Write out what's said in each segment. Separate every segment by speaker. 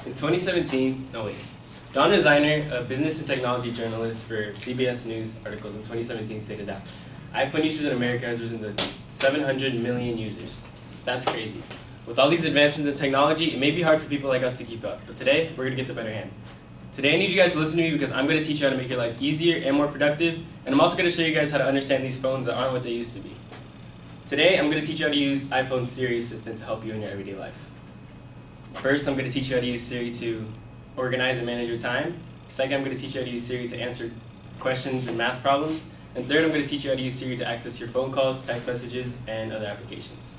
Speaker 1: In 2017, no wait, Don Designer, a business and technology journalist for CBS News articles in 2017 stated that iPhone users in America has risen to 700 million users. That's crazy. With all these advancements in technology, it may be hard for people like us to keep up, but today, we're gonna get the better hand. Today I need you guys to listen to me because I'm gonna teach you how to make your life easier and more productive, and I'm also gonna show you guys how to understand these phones that aren't what they used to be. Today, I'm gonna teach you how to use iPhone's Siri Assistant to help you in your everyday life. First, I'm going to teach you how to use Siri to organize and manage your time. Second, I'm going to teach you how to use Siri to answer questions and math problems. And third, I'm going to teach you how to use Siri to access your phone calls, text messages, and other applications.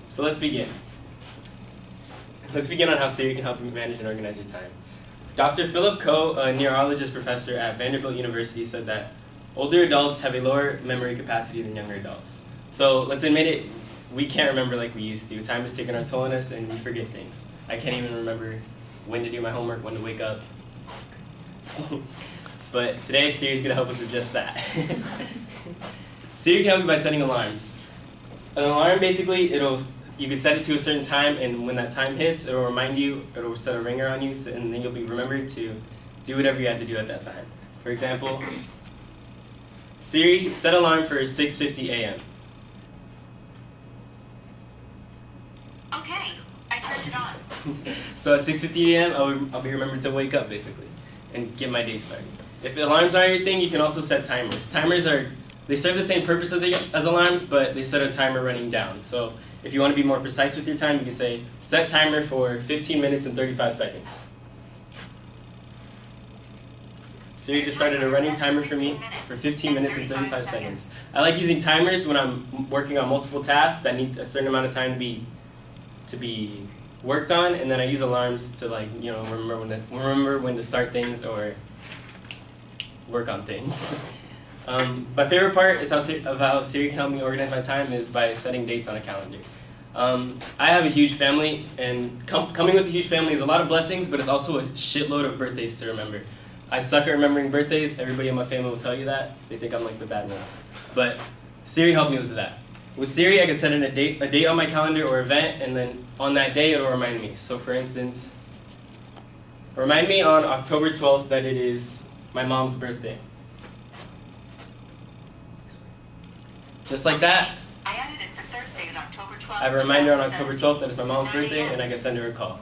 Speaker 1: So let's begin. Let's begin on how Siri can help you manage and organize your time. Dr. Philip Koh, a neurologist professor at Vanderbilt University, said that older adults have a lower memory capacity than younger adults. So let's admit it, we can't remember like we used to. Time has taken our toll on us and we forget things. I can't even remember when to do my homework, when to wake up. But today, Siri's gonna help us with just that. Siri can help you by setting alarms. An alarm, basically, you can set it to a certain time, and when that time hits, it'll remind you, it'll set a ringer on you, and then you'll be remembered to do whatever you had to do at that time. For example, Siri, set alarm for 6:50 a.m.
Speaker 2: Okay, I turned it on.
Speaker 1: So at 6:50 a.m., I'll be remembered to wake up, basically, and get my day started. If alarms aren't your thing, you can also set timers. Timers they serve the same purpose as alarms, but they set a timer running down. So if you want to be more precise with your time, you can say, set timer for 15 minutes and 35 seconds. Siri just started a running timer for me for 15 minutes and 35 seconds. I like using timers when I'm working on multiple tasks that need a certain amount of time to be worked on, and then I use alarms to remember when to start things or work on things. My favorite part is how Siri can help me organize my time is by setting dates on a calendar. I have a huge family, and coming with a huge family is a lot of blessings, but it's also a shitload of birthdays to remember. I suck at remembering birthdays. Everybody in my family will tell you that. They think I'm like the bad one. But Siri helped me with that. With Siri, I can set in a date on my calendar or event, and then on that day, it'll remind me. So for instance, remind me on October 12th that it is my mom's birthday. Just like that,
Speaker 2: I added it for Thursday on October 12th.
Speaker 1: I have a reminder on October 12th that it's my mom's birthday, and I can send her a call.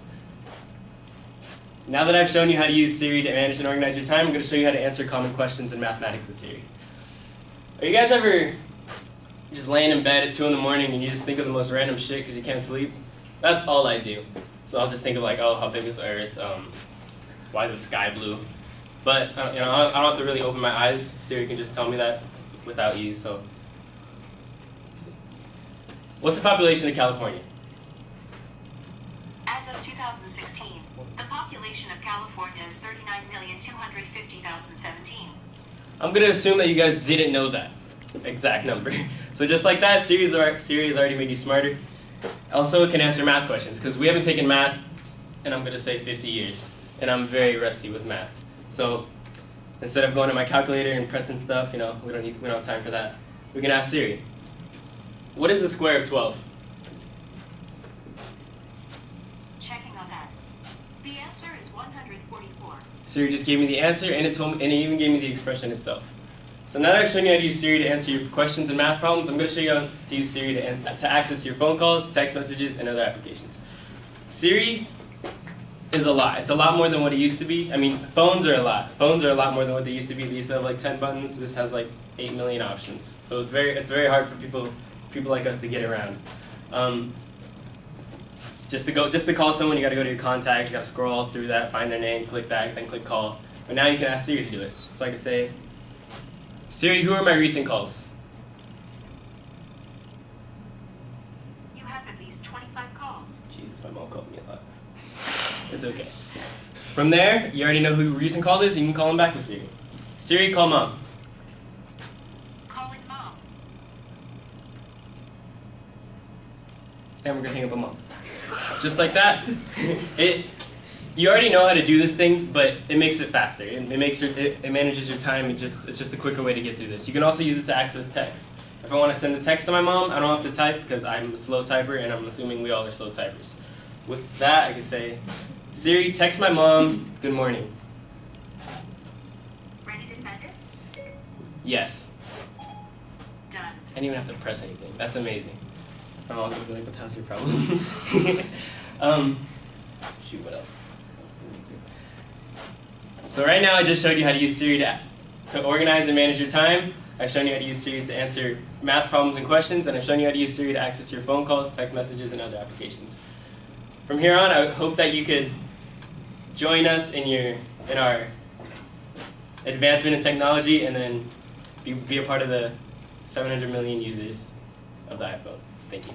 Speaker 1: Now that I've shown you how to use Siri to manage and organize your time, I'm going to show you how to answer common questions in mathematics with Siri. Are you guys ever just laying in bed at 2 in the morning and you just think of the most random shit because you can't sleep? That's all I do. So I'll just think of like, oh, how big is the Earth? Why is the sky blue? But I don't have to really open my eyes. Siri can just tell me that without ease. So, what's the population of California?
Speaker 2: As of 2016, the population of California is 39,250,017.
Speaker 1: I'm gonna assume that you guys didn't know that exact number. So just like that, Siri has already made you smarter. Also, it can answer math questions, because we haven't taken math in, I'm gonna say, 50 years. And I'm very rusty with math. So instead of going to my calculator and pressing stuff, we don't have time for that. We can ask Siri, what is the square of 12?
Speaker 2: Checking on that. The answer is 144.
Speaker 1: Siri just gave me the answer, and it even gave me the expression itself. So now that I've shown you how to use Siri to answer your questions and math problems, I'm going to show you how to use Siri to access your phone calls, text messages, and other applications. Siri is a lot. It's a lot more than what it used to be. I mean, phones are a lot. Phones are a lot more than what they used to be. They used to have like 10 buttons. This has like 8 million options. So it's very hard for people like us to get around. Just to call someone, you got to go to your contacts. You got to scroll all through that, find their name, click that, then click call. But now you can ask Siri to do it. So I can say, Siri, who are my recent calls?
Speaker 2: You have at least 25 calls.
Speaker 1: Jesus, my mom called me a lot. It's okay. From there, you already know who your recent call is. You can call him back with Siri. Siri, call mom.
Speaker 2: Calling mom.
Speaker 1: And we're gonna hang up on mom. Just like that. You already know how to do these things, but it makes it faster. It manages your time. It's just a quicker way to get through this. You can also use it to access text. If I want to send a text to my mom, I don't have to type because I'm a slow typer, and I'm assuming we all are slow typers. With that, I can say, Siri, text my mom, good morning.
Speaker 2: Ready to send it?
Speaker 1: Yes.
Speaker 2: Done.
Speaker 1: I didn't even have to press anything. That's amazing. My mom's gonna be like, what the hell's your problem? Shoot, what else? So right now I just showed you how to use Siri to organize and manage your time. I've shown you how to use Siri to answer math problems and questions, and I've shown you how to use Siri to access your phone calls, text messages, and other applications. From here on, I hope that you could join us in our advancement in technology, and then be a part of the 700 million users of the iPhone. Thank you.